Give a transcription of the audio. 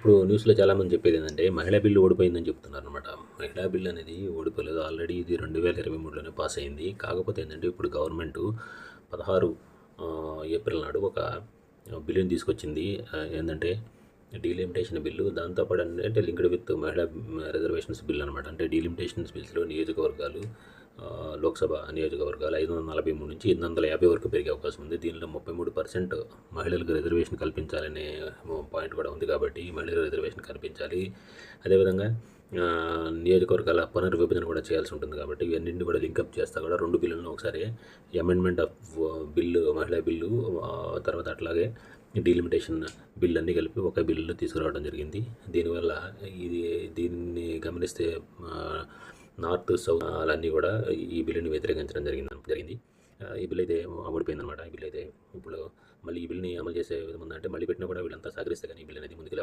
ఇప్పుడు న్యూస్‌లో చాలామంది చెప్పేదేంటంటే, మహిళా బిల్లు ఓడిపోయిందని చెప్తున్నారనమాట. మహిళా బిల్ అనేది ఓడిపోలేదు. ఆల్రెడీ ఇది 2023లోనే పాస్ అయింది. కాకపోతే ఏంటంటే, ఇప్పుడు గవర్నమెంటు 16 ఏప్రిల్ నాడు ఒక బిల్లుని తీసుకొచ్చింది. ఏందంటే డీలిమిటేషన్ బిల్లు. దాంతో పాటు అంటే లింక్డ్ విత్ మహిళా రిజర్వేషన్స్ బిల్ అనమాట. అంటే డీలిమిటేషన్స్ బిల్స్‌లో నియోజకవర్గాలు లోక్సభ నియోజకవర్గాలు 543 నుంచి 850 వరకు పెరిగే అవకాశం ఉంది. దీనిలో 33% మహిళలకు రిజర్వేషన్ కల్పించాలనే పాయింట్ కూడా ఉంది. కాబట్టి మహిళలకు రిజర్వేషన్ కల్పించాలి. అదేవిధంగా నియోజకవర్గాల పునర్విభజన కూడా చేయాల్సి ఉంటుంది. కాబట్టి ఇవన్నింటిని కూడా లింకప్ చేస్తా కూడా 2 బిల్లులను ఒకసారి అమెండ్మెంట్ ఆఫ్ బిల్లు మహిళా బిల్లు తర్వాత అట్లాగే డీలిమిటేషన్ బిల్ అన్నీ కలిపి ఒక బిల్లులో తీసుకురావడం జరిగింది. దీనివల్ల దీన్ని గమనిస్తే నార్త్ సౌత్ అన్నీ కూడా ఈ బిల్లుని వ్యతిరేకించడం జరిగింది. ఈ బిల్ అయితే ఓడిపోయిందనమాట. ఈ బిల్ అయితే ఇప్పుడు మళ్ళీ ఈ బిల్ని అమలు చేసే విధం ఉందంటే మళ్ళీ పెట్టినా కూడా వీళ్ళంతా సహకరిస్తే కానీ ఈ బిల్ అనేది ముందుకు